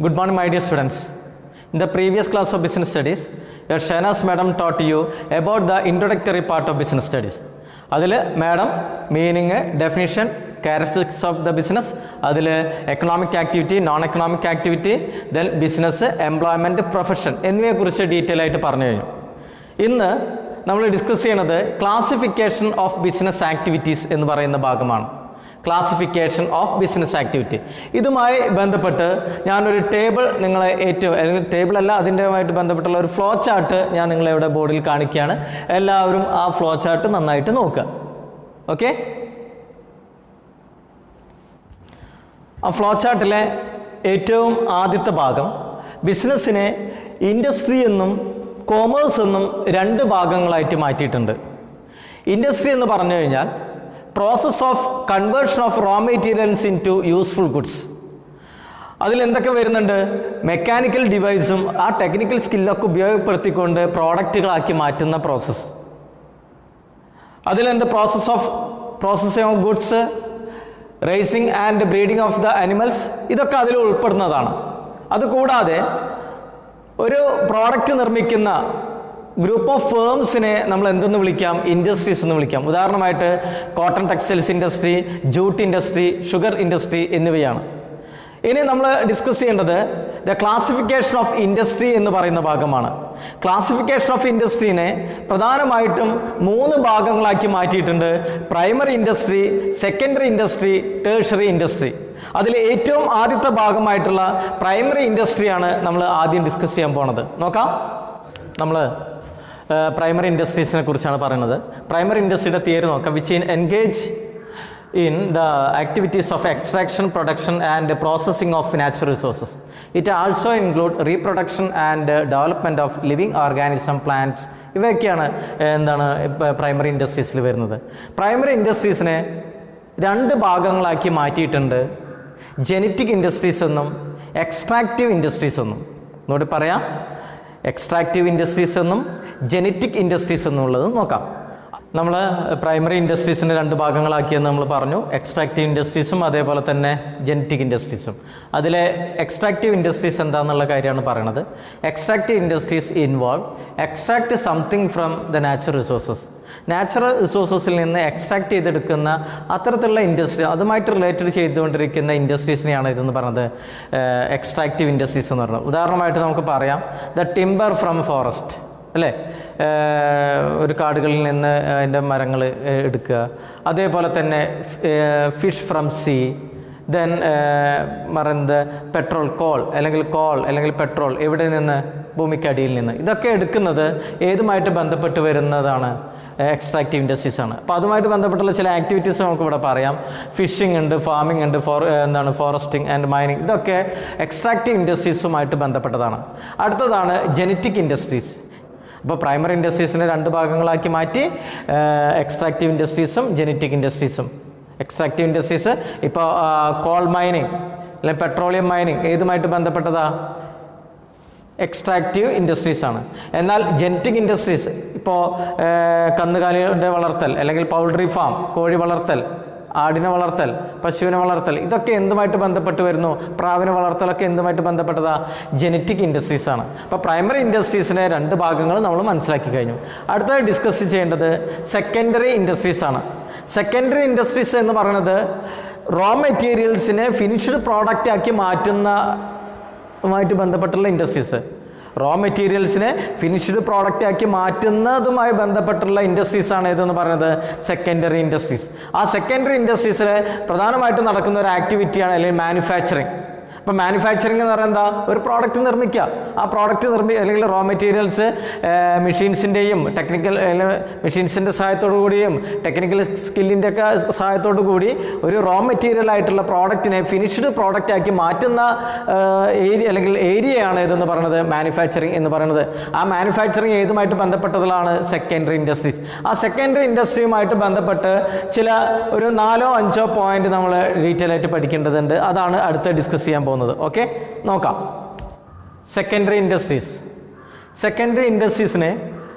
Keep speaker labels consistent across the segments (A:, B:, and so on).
A: Good morning, my dear students. In the previous class of business studies, your Shahnas madam taught you about the introductory part of business studies. Adile madam meaning, definition, characteristics of the business, adile economic activity, non-economic activity, then business, employment, profession എന്നിവയെ കുറിച്ച് detail ആയിട്ട് പറഞ്ഞു കഴിഞ്ഞു. ഇന്ന് നമ്മൾ discuss ചെയ്യുന്നത് classification of business activities എന്ന് പറയുന്ന ഭാഗമാണ്. Classification of business activity. ഇതുമായി ബന്ധപ്പെട്ട് ഞാനൊരു ടേബിൾ നിങ്ങളെ അല്ലെങ്കിൽ ടേബിളല്ല, അതിൻ്റെയുമായിട്ട് ബന്ധപ്പെട്ടുള്ള ഒരു ഫ്ലോ ചാർട്ട് ഞാൻ നിങ്ങളെ ഇവിടെ ബോർഡിൽ കാണിക്കുകയാണ്. എല്ലാവരും ആ ഫ്ലോ ചാർട്ട് നന്നായിട്ട് നോക്കുക. ഓക്കെ, ആ ഫ്ലോ ചാർട്ടിലെ ഏറ്റവും ആദ്യത്തെ ഭാഗം ബിസിനസ്സിനെ ഇൻഡസ്ട്രി എന്നും കോമേഴ്സ് എന്നും രണ്ട് ഭാഗങ്ങളായിട്ട് മാറ്റിയിട്ടുണ്ട്. ഇൻഡസ്ട്രി എന്ന് പറഞ്ഞു കഴിഞ്ഞാൽ process of conversion of raw materials into useful goods. അതിലെന്തൊക്കെ വരുന്നുണ്ട്? മെക്കാനിക്കൽ ഡിവൈസും ആ ടെക്നിക്കൽ സ്കില്ലൊക്കെ ഉപയോഗപ്പെടുത്തിക്കൊണ്ട് പ്രോഡക്റ്റുകളാക്കി മാറ്റുന്ന പ്രോസസ്സ്. അതിലെന്ത്? Processing of goods, racing and breeding of the animals, ഇതൊക്കെ അതിൽ ഉൾപ്പെടുന്നതാണ്. അതുകൂടാതെ ഒരു പ്രോഡക്റ്റ് നിർമ്മിക്കുന്ന ഗ്രൂപ്പ് ഓഫ് ഫേംസിനെ നമ്മൾ എന്തെന്ന് വിളിക്കാം? ഇൻഡസ്ട്രീസ് എന്ന് വിളിക്കാം. ഉദാഹരണമായിട്ട് cotton textiles industry, jute industry, sugar industry എന്നിവയാണ്. ഇനി നമ്മൾ ഡിസ്കസ് ചെയ്യേണ്ടത് ദ ക്ലാസിഫിക്കേഷൻ ഓഫ് ഇൻഡസ്ട്രി എന്ന് പറയുന്ന ഭാഗമാണ്. ക്ലാസിഫിക്കേഷൻ ഓഫ് ഇൻഡസ്ട്രീനെ പ്രധാനമായിട്ടും 3 ഭാഗങ്ങളാക്കി മാറ്റിയിട്ടുണ്ട്. Primary industry, secondary industry, tertiary industry. അതിൽ ഏറ്റവും ആദ്യത്തെ ഭാഗമായിട്ടുള്ള പ്രൈമറി ഇൻഡസ്ട്രിയാണ് നമ്മൾ ആദ്യം ഡിസ്കസ് ചെയ്യാൻ പോണത്. നോക്കാം. നമ്മൾ പ്രൈമറി ഇൻഡസ്ട്രീസിനെ കുറിച്ചാണ് പറയുന്നത്. പ്രൈമറി ഇൻഡസ്ട്രിയുടെ തിയറി നോക്കാം. Which engage in the activities of extraction, production and processing of natural resources. It also include reproduction and development of living organism, plants. ഇവയൊക്കെയാണ് എന്താണ് പ്രൈമറി ഇൻഡസ്ട്രീസിൽ വരുന്നത്. പ്രൈമറി ഇൻഡസ്ട്രീസിനെ 2 ഭാഗങ്ങളാക്കി മാറ്റിയിട്ടുണ്ട്. ജെനറ്റിക് ഇൻഡസ്ട്രീസ് എന്നും എക്സ്ട്രാക്റ്റീവ് ഇൻഡസ്ട്രീസ് എന്നും. ഒന്നുകൂടി പറയാം, extractive industries എന്നും genetic industries എന്നുള്ളത് നോക്കാം. നമ്മൾ പ്രൈമറി ഇൻഡസ്ട്രീസിൻ്റെ 2 ഭാഗങ്ങളാക്കിയെന്ന് നമ്മൾ പറഞ്ഞു. എക്സ്ട്രാക്റ്റീവ് ഇൻഡസ്ട്രീസും അതേപോലെ തന്നെ ജെനറ്റിക് ഇൻഡസ്ട്രീസും. അതിലെ എക്സ്ട്രാക്റ്റീവ് ഇൻഡസ്ട്രീസ് എന്താണെന്നുള്ള കാര്യമാണ് പറയുന്നത്. Extractive industries involve extract something from the natural resources. Natural റിസോഴ്സസിൽ നിന്ന് എക്സ്ട്രാക്ട് ചെയ്തെടുക്കുന്ന അത്തരത്തിലുള്ള ഇൻഡസ്ട്രി, അതുമായിട്ട് റിലേറ്റഡ് ചെയ്തുകൊണ്ടിരിക്കുന്ന ഇൻഡസ്ട്രീസിനെയാണ് ഇതെന്ന് പറയുന്നത് എക്സ്ട്രാക്റ്റീവ് ഇൻഡസ്ട്രീസ് എന്ന് പറയുന്നത്. ഉദാഹരണമായിട്ട് നമുക്ക് പറയാം ദ ടിമ്പർ ഫ്രം ഫോറസ്റ്റ്, അല്ലേ? ഒരു കാടുകളിൽ നിന്ന് അതിൻ്റെ മരങ്ങൾ എടുക്കുക. അതേപോലെ തന്നെ ഫിഷ് ഫ്രം സീ, ദെൻ പറയുന്നത് പെട്രോൾ, കോൾ അല്ലെങ്കിൽ പെട്രോൾ എവിടെ നിന്ന്? ഭൂമിക്കടിയിൽ നിന്ന്. ഇതൊക്കെ എടുക്കുന്നത് ഏതുമായിട്ട് ബന്ധപ്പെട്ട് വരുന്നതാണ്? എക്സ്ട്രാക്റ്റീവ് ഇൻഡസ്ട്രീസ് ആണ്. അപ്പോൾ അതുമായിട്ട് ബന്ധപ്പെട്ടുള്ള ചില ആക്ടിവിറ്റീസ് നമുക്ക് ഇവിടെ പറയാം. ഫിഷിംഗ് ഉണ്ട്, ഫാമിംഗ് ഉണ്ട്, ഫോറസ്റ്റിംഗ് ആൻഡ് മൈനിങ്. ഇതൊക്കെ എക്സ്ട്രാക്റ്റീവ് ഇൻഡസ്ട്രീസുമായിട്ട് ബന്ധപ്പെട്ടതാണ്. അടുത്തതാണ് ജെനറ്റിക് ഇൻഡസ്ട്രീസ്. അപ്പോൾ പ്രൈമറി ഇൻഡസ്ട്രീസിനെ 2 ഭാഗങ്ങളാക്കി മാറ്റി, എക്സ്ട്രാക്റ്റീവ് ഇൻഡസ്ട്രീസും ജെനറ്റിക് ഇൻഡസ്ട്രീസും. എക്സ്ട്രാക്റ്റീവ് ഇൻഡസ്ട്രീസ് ഇപ്പോൾ കോൾ മൈനിങ് അല്ലെങ്കിൽ പെട്രോളിയം മൈനിങ് ഏതുമായിട്ട് ബന്ധപ്പെട്ടതാ? എക്സ്ട്രാക്റ്റീവ് ഇൻഡസ്ട്രീസ് ആണ്. എന്നാൽ ജെനറ്റിക് ഇൻഡസ്ട്രീസ് ഇപ്പോൾ കന്നുകാലിയുടെ വളർത്തൽ അല്ലെങ്കിൽ പൗൾട്രി ഫാം, കോഴി വളർത്തൽ, ആടിനെ വളർത്തൽ, പശുവിനെ വളർത്തൽ, ഇതൊക്കെ എന്തുമായിട്ട് ബന്ധപ്പെട്ട് വരുന്നു? പ്രാവിനെ വളർത്തലൊക്കെ എന്തുമായിട്ട് ബന്ധപ്പെട്ടതാ? ജെനറ്റിക് ഇൻഡസ്ട്രീസ് ആണ്. അപ്പോൾ പ്രൈമറി ഇൻഡസ്ട്രീസിനെ 2 ഭാഗങ്ങൾ നമ്മൾ മനസ്സിലാക്കി കഴിഞ്ഞു. അടുത്തതായി ഡിസ്കസ് ചെയ്യേണ്ടത് സെക്കൻഡറി ഇൻഡസ്ട്രീസ് ആണ്. സെക്കൻഡറി ഇൻഡസ്ട്രീസ് എന്ന് പറയുന്നത് റോ മെറ്റീരിയൽസിനെ ഫിനിഷ്ഡ് പ്രോഡക്റ്റ് ആക്കി മാറ്റുന്നതുമായിട്ട് ബന്ധപ്പെട്ടുള്ള ഇൻഡസ്ട്രീസ്. റോ മെറ്റീരിയൽസിനെ ഫിനിഷ്ഡ് പ്രോഡക്റ്റ് ആക്കി മാറ്റുന്നതുമായി ബന്ധപ്പെട്ടുള്ള ഇൻഡസ്ട്രീസാണ് ഏതെന്ന് പറയുന്നത് സെക്കൻഡറി ഇൻഡസ്ട്രീസ്. ആ സെക്കൻഡറി ഇൻഡസ്ട്രീസിൽ പ്രധാനമായിട്ടും നടക്കുന്ന ഒരു ആക്ടിവിറ്റിയാണ് അല്ലെങ്കിൽ മാനുഫാക്ചറിങ്. അപ്പോൾ മാനുഫാക്ചറിങ് എന്ന് പറയുന്നത് എന്താ? ഒരു പ്രോഡക്റ്റ് നിർമ്മിക്കുക. ആ പ്രോഡക്റ്റ് അല്ലെങ്കിൽ റോ മെറ്റീരിയൽസ് മെഷീൻസിൻ്റെയും മെഷീൻസിൻ്റെ സഹായത്തോടു കൂടിയും ടെക്നിക്കൽ സ്കില്ലിൻ്റെ ഒക്കെ സഹായത്തോടു കൂടി ഒരു റോ മെറ്റീരിയൽ ആയിട്ടുള്ള പ്രോഡക്റ്റിനെ ഫിനിഷ്ഡ് പ്രോഡക്റ്റ് ആക്കി മാറ്റുന്ന ഏരിയയാണ് ഏതെന്ന് പറയുന്നത് മാനുഫാക്ചറിങ് എന്ന് പറയുന്നത്. ആ മാനുഫാക്ചറിങ് ഏതുമായിട്ട് ബന്ധപ്പെട്ടതാണ്? Secondary industries. ആ സെക്കൻഡറി ഇൻഡസ്ട്രിയുമായിട്ട് ബന്ധപ്പെട്ട് ചില ഒരു 4-5 പോയിന്റ് നമ്മൾ ഡീറ്റെയിൽ ആയിട്ട് പഠിക്കേണ്ടതുണ്ട്. അതാണ് അടുത്ത ഡിസ്കസ് ചെയ്യാൻ പോകുന്നത്. ഓക്കെ, നോക്കാം. സെക്കൻഡറി ഇൻഡസ്ട്രീസിനെ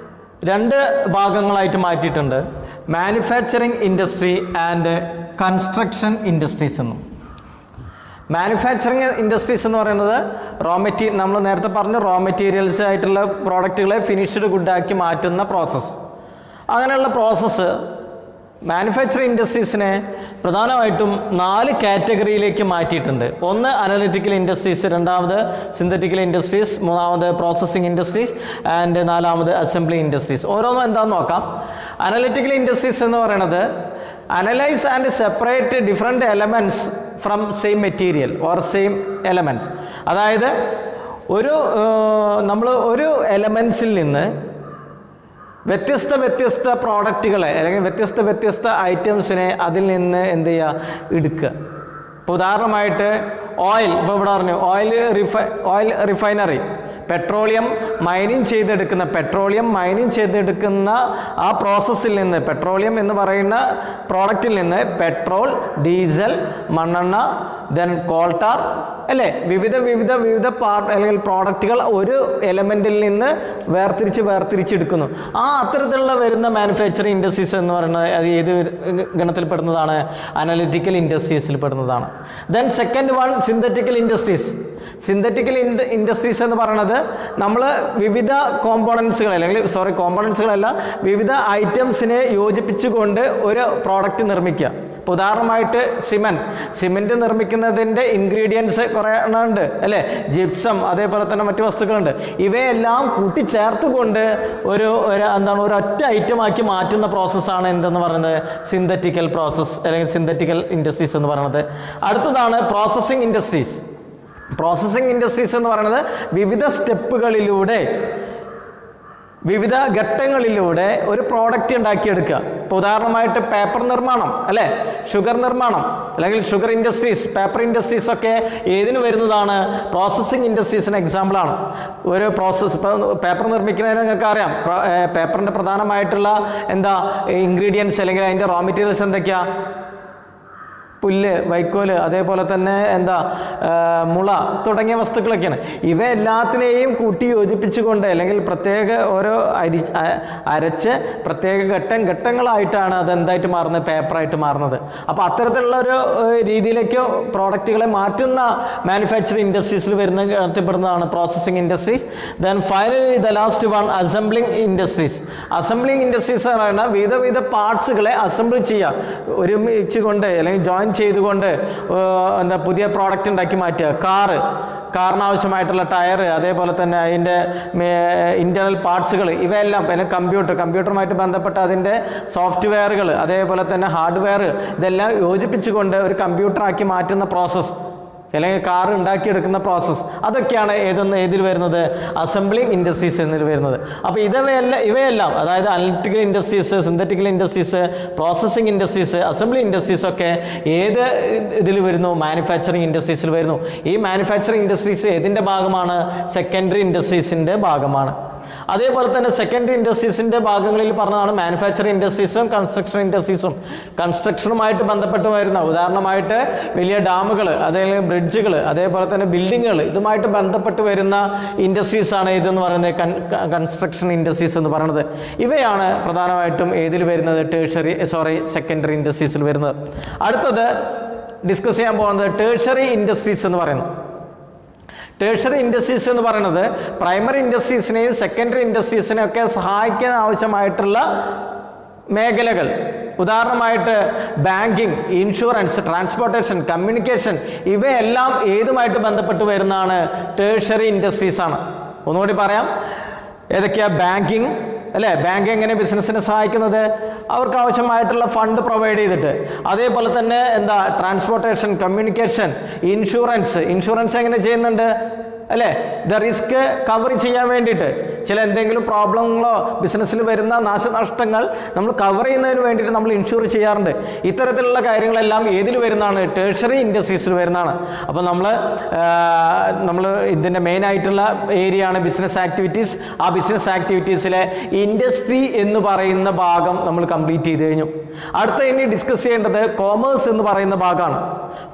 A: 2 ഭാഗങ്ങളായിട്ട് മാറ്റിയിട്ടുണ്ട്. Manufacturing industry and construction industries എന്നും. മാനുഫാക്ചറിങ് ഇൻഡസ്ട്രീസ് എന്ന് പറയുന്നത് നമ്മൾ നേരത്തെ പറഞ്ഞു റോ മെറ്റീരിയൽസ് ആയിട്ടുള്ള പ്രോഡക്റ്റുകളെ ഫിനിഷ്ഡ് ഗുഡാക്കി മാറ്റുന്ന പ്രോസസ്സ്. അങ്ങനെയുള്ള പ്രോസസ്സ് മാനുഫാക്ചറിങ് ഇൻഡസ്ട്രീസിനെ പ്രധാനമായിട്ടും 4 കാറ്റഗറിയിലേക്ക് മാറ്റിയിട്ടുണ്ട്. ഒന്ന് അനലിറ്റിക്കൽ ഇൻഡസ്ട്രീസ്, രണ്ടാമത് സിന്തറ്റിക്കൽ ഇൻഡസ്ട്രീസ്, മൂന്നാമത് പ്രോസസ്സിംഗ് ഇൻഡസ്ട്രീസ് ആൻഡ് നാലാമത് അസംബ്ലി ഇൻഡസ്ട്രീസ്. ഓരോന്നും എന്താണെന്ന് നോക്കാം. അനലിറ്റിക്കൽ ഇൻഡസ്ട്രീസ് എന്ന് പറയുന്നത് analyse and separate different elements from same material or same elements. അതായത് നമ്മൾ ഒരു എലമെൻസിൽ നിന്ന് വ്യത്യസ്ത പ്രോഡക്റ്റുകളെ അല്ലെങ്കിൽ വ്യത്യസ്ത ഐറ്റംസിനെ അതിൽ നിന്ന് എന്ത് ചെയ്യുക, എടുക്കുക. ഇപ്പോൾ ഉദാഹരണമായിട്ട് ഓയിൽ, ഇപ്പോൾ ഇവിടെ പറഞ്ഞു ഓയിൽ റിഫൈനറി, പെട്രോളിയം മൈനിങ് ചെയ്തെടുക്കുന്ന ആ പ്രോസസ്സിൽ നിന്ന്, പെട്രോളിയം എന്ന് പറയുന്ന പ്രോഡക്റ്റിൽ നിന്ന് പെട്രോൾ, ഡീസൽ, മണ്ണെണ്ണ, ദെൻ കോൾട്ടാർ അല്ലേ, വിവിധ അല്ലെങ്കിൽ പ്രോഡക്റ്റുകൾ ഒരു എലമെൻറ്റിൽ നിന്ന് വേർതിരിച്ചെടുക്കുന്നു. അത്തരത്തിലുള്ള വരുന്ന മാനുഫാക്ചറിങ് ഇൻഡസ്ട്രീസ് എന്ന് പറയുന്നത് അത് ഏത് ഗണത്തിൽപ്പെടുന്നതാണ്? അനലിറ്റിക്കൽ ഇൻഡസ്ട്രീസിൽ പെടുന്നതാണ്. Then second one synthetical industries. Synthetical industries എന്ന് പറയുന്നത് നമ്മൾ വിവിധ കോമ്പോണൻസുകളല്ല വിവിധ ഐറ്റംസിനെ യോജിപ്പിച്ചുകൊണ്ട് ഒരു പ്രോഡക്റ്റ് നിർമ്മിക്കുക. ഇപ്പോൾ ഉദാഹരണമായിട്ട് സിമെൻറ്റ് നിർമ്മിക്കുന്നതിൻ്റെ ഇൻഗ്രീഡിയൻസ് കുറേ ഉണ്ട് അല്ലേ, ജിപ്സം, അതേപോലെ തന്നെ മറ്റു വസ്തുക്കളുണ്ട്. ഇവയെല്ലാം കൂട്ടിച്ചേർത്തുകൊണ്ട് ഒരൊറ്റ ഐറ്റമാക്കി മാറ്റുന്ന പ്രോസസ്സാണ് എന്തെന്ന് പറയുന്നത് സിന്തറ്റിക്കൽ പ്രോസസ്സ് അല്ലെങ്കിൽ സിന്തറ്റിക്കൽ ഇൻഡസ്ട്രീസ് എന്ന് പറയുന്നത്. അടുത്തതാണ് പ്രോസസ്സിംഗ് ഇൻഡസ്ട്രീസ്. പ്രോസസ്സിംഗ് ഇൻഡസ്ട്രീസ് എന്ന് പറയുന്നത് വിവിധ സ്റ്റെപ്പുകളിലൂടെ വിവിധ ഘട്ടങ്ങളിലൂടെ ഒരു പ്രോഡക്റ്റ് ഉണ്ടാക്കിയെടുക്കുക. ഇപ്പോൾ ഉദാഹരണമായിട്ട് പേപ്പർ നിർമ്മാണം അല്ലേ, ഷുഗർ നിർമ്മാണം അല്ലെങ്കിൽ ഷുഗർ ഇൻഡസ്ട്രീസ്, പേപ്പർ ഇൻഡസ്ട്രീസ് ഒക്കെ ഏതിന് വരുന്നതാണ്? പ്രോസസ്സിംഗ് ഇൻഡസ്ട്രീസിന് എക്സാമ്പിളാണ്. ഒരു പ്രോസസ്സ് ഇപ്പോൾ പേപ്പർ നിർമ്മിക്കുന്നതിന് നിങ്ങൾക്ക് അറിയാം, പേപ്പറിൻ്റെ പ്രധാനമായിട്ടുള്ള ഇൻഗ്രീഡിയൻസ് അല്ലെങ്കിൽ അതിൻ്റെ റോ മെറ്റീരിയൽസ് എന്തൊക്കെയാണ്? പുല്ല്, വൈക്കോല്, അതേപോലെ തന്നെ മുള തുടങ്ങിയ വസ്തുക്കളൊക്കെയാണ്. ഇവ എല്ലാത്തിനെയും കൂട്ടി യോജിപ്പിച്ചുകൊണ്ട് അല്ലെങ്കിൽ പ്രത്യേക ഓരോ അരച്ച് പ്രത്യേക ഘട്ടങ്ങളായിട്ടാണ് അതെന്തായിട്ട് മാറുന്നത്? പേപ്പറായിട്ട് മാറുന്നത്. അപ്പോൾ അത്തരത്തിലുള്ള ഒരു രീതിയിലേക്ക് പ്രോഡക്റ്റുകളെ മാറ്റുന്ന മാനുഫാക്ചറിങ് ഇൻഡസ്ട്രീസിൽ എത്തിപ്പെടുന്നതാണ് processing industries. Then finally the last one assembling industries. Assembling industries എന്ന് പറയുന്നത് വിവിധ പാർട്സുകളെ അസംബിൾ ചെയ്യുക, ഒരുമിച്ച് കൊണ്ട് അല്ലെങ്കിൽ ജോയിൻ ചെയ്തുകൊണ്ട് പുതിയ പ്രോഡക്റ്റ് ഉണ്ടാക്കി മാറ്റുക. കാറിനാവശ്യമായിട്ടുള്ള ടയർ, അതേപോലെ തന്നെ അതിൻ്റെ ഇൻറ്റേർണൽ പാർട്സുകൾ, ഇവയെല്ലാം പിന്നെ കമ്പ്യൂട്ടറുമായിട്ട് ബന്ധപ്പെട്ട അതിൻ്റെ സോഫ്റ്റ്വെയറുകൾ, അതേപോലെ തന്നെ ഹാർഡ്വെയർ, ഇതെല്ലാം യോജിപ്പിച്ചുകൊണ്ട് ഒരു കമ്പ്യൂട്ടറാക്കി മാറ്റുന്ന പ്രോസസ്സ് അല്ലെങ്കിൽ കാർ ഉണ്ടാക്കിയെടുക്കുന്ന പ്രോസസ്സ്, അതൊക്കെയാണ് ഏതിൽ വരുന്നത്? അസംബ്ലിംഗ് ഇൻഡസ്ട്രീസ് എന്നിൽ വരുന്നത്. അപ്പോൾ ഇവയെല്ലാം അതായത് analytical industries, synthetical industries, processing industries, assembly industries ഒക്കെ ഏത് ഇതിൽ വരുന്നു? മാനുഫാക്ചറിങ് ഇൻഡസ്ട്രീസിൽ വരുന്നു. ഈ മാനുഫാക്ചറിങ് ഇൻഡസ്ട്രീസ് ഏതിൻ്റെ ഭാഗമാണ്? സെക്കൻഡറി ഇൻഡസ്ട്രീസിൻ്റെ ഭാഗമാണ്. അതേപോലെ തന്നെ സെക്കൻഡറി ഇൻഡസ്ട്രീസിൻ്റെ ഭാഗങ്ങളിൽ പറഞ്ഞതാണ് മാനുഫാക്ചറിങ് ഇൻഡസ്ട്രീസും കൺസ്ട്രക്ഷൻ ഇൻഡസ്ട്രീസും. കൺസ്ട്രക്ഷനുമായിട്ട് ബന്ധപ്പെട്ട് വരുന്ന ഉദാഹരണമായിട്ട് വലിയ ഡാമുകൾ, അതേപോലെ ബ്രിഡ്ജുകൾ, അതേപോലെ തന്നെ ബിൽഡിങ്ങുകൾ, ഇതുമായിട്ട് ബന്ധപ്പെട്ട് വരുന്ന ഇൻഡസ്ട്രീസാണ് ഇതെന്ന് പറയുന്നത് കൺസ്ട്രക്ഷൻ ഇൻഡസ്ട്രീസ് എന്ന് പറയുന്നത്. ഇവയാണ് പ്രധാനമായിട്ടും ഏതിൽ വരുന്നത്? സെക്കൻഡറി ഇൻഡസ്ട്രീസിൽ വരുന്നത്. അടുത്തത് ഡിസ്കസ് ചെയ്യാൻ പോകുന്നത് ടേഴ്സറി ഇൻഡസ്ട്രീസ് എന്ന് പറയുന്നു. ടേഴ്സറി ഇൻഡസ്ട്രീസ് എന്ന് പറയുന്നത് പ്രൈമറി ഇൻഡസ്ട്രീസിനെയും സെക്കൻഡറി ഇൻഡസ്ട്രീസിനെയും ഒക്കെ സഹായിക്കാൻ ആവശ്യമായിട്ടുള്ള മേഖലകൾ. ഉദാഹരണമായിട്ട് ബാങ്കിങ്, ഇൻഷുറൻസ്, ട്രാൻസ്പോർട്ടേഷൻ, കമ്മ്യൂണിക്കേഷൻ, ഇവയെല്ലാം ഏതുമായിട്ട് ബന്ധപ്പെട്ട് വരുന്നതാണ്? ടേഴ്സറി ഇൻഡസ്ട്രീസ് ആണ്. ഒന്നുകൂടി പറയാം, ഏതൊക്കെയാ? ബാങ്കിങ് അല്ലേ, ബാങ്ക് എങ്ങനെ ബിസിനസ്സിനെ സഹായിക്കുന്നത്? അവർക്ക് ആവശ്യമായിട്ടുള്ള ഫണ്ട് പ്രൊവൈഡ് ചെയ്തിട്ട്. അതേപോലെ തന്നെ ട്രാൻസ്പോർട്ടേഷൻ, കമ്മ്യൂണിക്കേഷൻ, ഇൻഷുറൻസ് എങ്ങനെ ചെയ്യുന്നുണ്ട് അല്ലേ? ദ റിസ്ക് കവർ ചെയ്യാൻ വേണ്ടിയിട്ട് എന്തെങ്കിലും പ്രോബ്ലങ്ങളോ ബിസിനസ്സിൽ വരുന്ന നാശനഷ്ടങ്ങൾ നമ്മൾ കവർ ചെയ്യുന്നതിന് വേണ്ടിയിട്ട് നമ്മൾ ഇൻഷുർ ചെയ്യാറുണ്ട്. ഇത്തരത്തിലുള്ള കാര്യങ്ങളെല്ലാം ഏതിൽ വരുന്നതാണ്? ടേഴ്സറി ഇൻഡസ്ട്രീസിൽ വരുന്നതാണ്. അപ്പോൾ നമ്മൾ ഇതിൻ്റെ മെയിനായിട്ടുള്ള ഏരിയ ആണ് ബിസിനസ് ആക്ടിവിറ്റീസ്. ആ ബിസിനസ് ആക്ടിവിറ്റീസിലെ ഇൻഡസ്ട്രി എന്ന് പറയുന്ന ഭാഗം നമ്മൾ കംപ്ലീറ്റ് ചെയ്ത് കഴിഞ്ഞു. അടുത്ത ഇനി ഡിസ്കസ് ചെയ്യേണ്ടത് കോമേഴ്സ് എന്ന് പറയുന്ന ഭാഗമാണ്.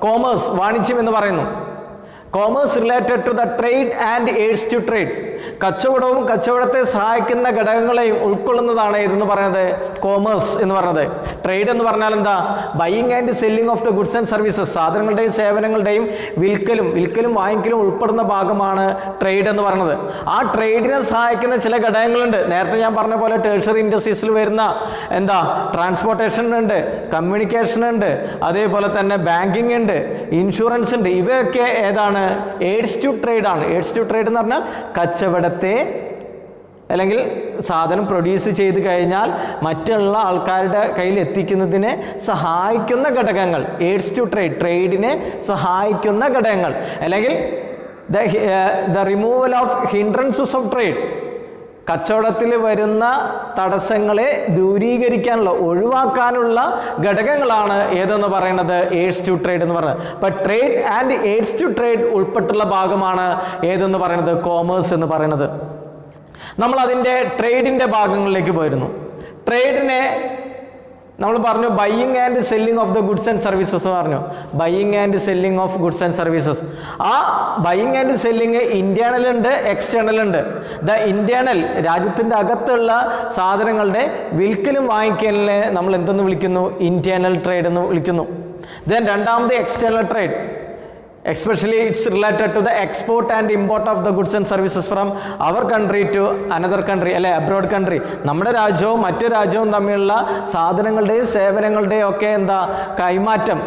A: കോമേഴ്സ്, വാണിജ്യം എന്ന് പറയുന്നു. Commerce related to the trade and aids to trade. കച്ചവടവും കച്ചവടത്തെ സഹായിക്കുന്ന ഘടകങ്ങളെയും ഉൾക്കൊള്ളുന്നതാണ് ഇതെന്ന് പറയുന്നത് കോമേഴ്സ് എന്ന് പറയുന്നത്. ട്രേഡ് എന്ന് പറഞ്ഞാൽ എന്താ? Buying and selling of the goods and services. സാധനങ്ങളുടെയും സേവനങ്ങളുടെയും വിൽക്കലും വാങ്ങിക്കലും ഉൾപ്പെടുന്ന ഭാഗമാണ് ട്രേഡ് എന്ന് പറയുന്നത്. ആ ട്രേഡിനെ സഹായിക്കുന്ന ചില ഘടകങ്ങളുണ്ട്. നേരത്തെ ഞാൻ പറഞ്ഞ പോലെ ടേഴ്സറി ഇൻഡസ്ട്രീസിൽ വരുന്ന എന്താ ട്രാൻസ്പോർട്ടേഷൻ ഉണ്ട്, കമ്മ്യൂണിക്കേഷൻ ഉണ്ട്, അതേപോലെ തന്നെ ബാങ്കിങ് ഉണ്ട്, ഇൻഷുറൻസ് ഉണ്ട്. ഇവയൊക്കെ ഏതാണ്? എയ്ഡ്സ് ടു ട്രേഡ് ആണ്. എയ്ഡ്സ് ടു ട്രേഡ് എന്ന് പറഞ്ഞാൽ കച്ചവടത്തെ അല്ലെങ്കിൽ സാധനം പ്രൊഡ്യൂസ് ചെയ്ത് കഴിഞ്ഞാൽ മറ്റുള്ള ആൾക്കാരുടെ കയ്യിൽ എത്തിക്കുന്നതിനെ സഹായിക്കുന്ന ഘടകങ്ങൾ. എയ്ഡ്സ് ടു ട്രേഡ്, ട്രേഡിനെ സഹായിക്കുന്ന ഘടകങ്ങൾ. അല്ലെങ്കിൽ the removal of hindrances of trade, കച്ചവടത്തിൽ വരുന്ന തടസ്സങ്ങളെ ദൂരീകരിക്കാനുള്ള ഒഴിവാക്കാനുള്ള ഘടകങ്ങളാണ് ഏതെന്ന് പറയുന്നത് എയ്ഡ്സ് ടു ട്രേഡ് എന്ന് പറയുന്നത്. അപ്പം trade and aids to trade ഉൾപ്പെട്ടുള്ള ഭാഗമാണ് ഏതെന്ന് പറയുന്നത് കോമേഴ്സ് എന്ന് പറയുന്നത്. നമ്മൾ അതിൻ്റെ ട്രേഡിൻ്റെ ഭാഗങ്ങളിലേക്ക് പോയിരുന്നു. ട്രേഡിനെ നമ്മൾ പറഞ്ഞു buying and selling of the goods and services പറഞ്ഞു. Buying and selling of goods and services. ആ ബൈയിങ് ആൻഡ് സെല്ലിംഗ് ഇന്റേണൽ ഉണ്ട്, എക്സ്റ്റേണൽ ഉണ്ട്. ദ ഇന്റേണൽ രാജ്യത്തിൻ്റെ അകത്തുള്ള സാധനങ്ങളുടെ വിൽക്കലും വാങ്ങിക്കലിനെ നമ്മൾ എന്തെന്ന് വിളിക്കുന്നു? ഇന്റേണൽ ട്രേഡ് എന്ന് വിളിക്കുന്നു. ദെൻ രണ്ടാമത് external trade. Especially it's related to the export and import of the goods and services from our country to another country, അല്ലെ അബ്രോഡ് കൺട്രി. നമ്മുടെ രാജ്യവും മറ്റു രാജ്യവും തമ്മിലുള്ള സാധനങ്ങളുടെയും സേവനങ്ങളുടെയും ഒക്കെ എന്താ കൈമാറ്റം.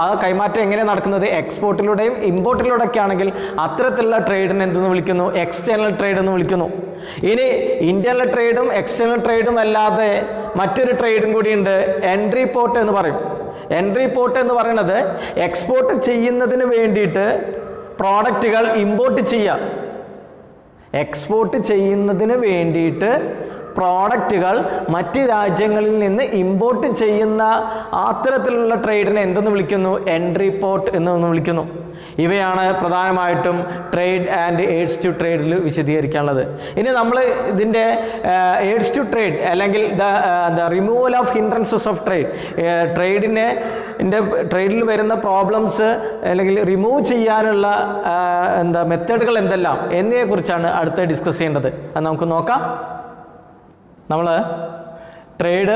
A: ആ കൈമാറ്റം എങ്ങനെ നടക്കുന്നത്? എക്സ്പോർട്ടിലൂടെയും ഇമ്പോർട്ടിലൂടെയൊക്കെ ആണെങ്കിൽ അത്തരത്തിലുള്ള ട്രേഡിനെ എന്തെന്ന് വിളിക്കുന്നു? എക്സ്റ്റേണൽ ട്രേഡ് എന്ന് വിളിക്കുന്നു. ഇനി ഇന്റേണൽ ട്രേഡും എക്സ്റ്റേണൽ ട്രേഡും അല്ലാതെ മറ്റൊരു ട്രേഡും കൂടിയുണ്ട്, എൻട്രി പോർട്ട് എന്ന് പറയും. എൻട്രി പോർട്ട് എന്ന് പറയുന്നത് എക്സ്പോർട്ട് ചെയ്യുന്നതിന് വേണ്ടിയിട്ട് പ്രോഡക്റ്റുകൾ ഇമ്പോർട്ട് ചെയ്യാം. എക്സ്പോർട്ട് ചെയ്യുന്നതിന് വേണ്ടിയിട്ട് പ്രോഡക്റ്റുകൾ മറ്റ് രാജ്യങ്ങളിൽ നിന്ന് ഇമ്പോർട്ട് ചെയ്യുന്ന അത്തരത്തിലുള്ള ട്രേഡിനെ എന്തെന്ന് വിളിക്കുന്നു? എൻട്രി പോർട്ട് എന്ന് വിളിക്കുന്നു. ഇവയാണ് പ്രധാനമായിട്ടും ട്രേഡ് ആൻഡ് എയ്ഡ്സ് ടു ട്രേഡിൽ വിശദീകരിക്കാനുള്ളത്. ഇനി നമ്മൾ ഇതിൻ്റെ എയ്ഡ്സ് ടു ട്രേഡ് അല്ലെങ്കിൽ the removal of hindrances of trade, ട്രേഡിൽ വരുന്ന പ്രോബ്ലംസ് അല്ലെങ്കിൽ റിമൂവ് ചെയ്യാനുള്ള മെത്തേഡുകൾ എന്തെല്ലാം എന്നതിനെക്കുറിച്ചാണ് അടുത്ത് ഡിസ്കസ് ചെയ്യേണ്ടത്. അത് നമുക്ക് നോക്കാം. നമ്മൾ ട്രേഡ്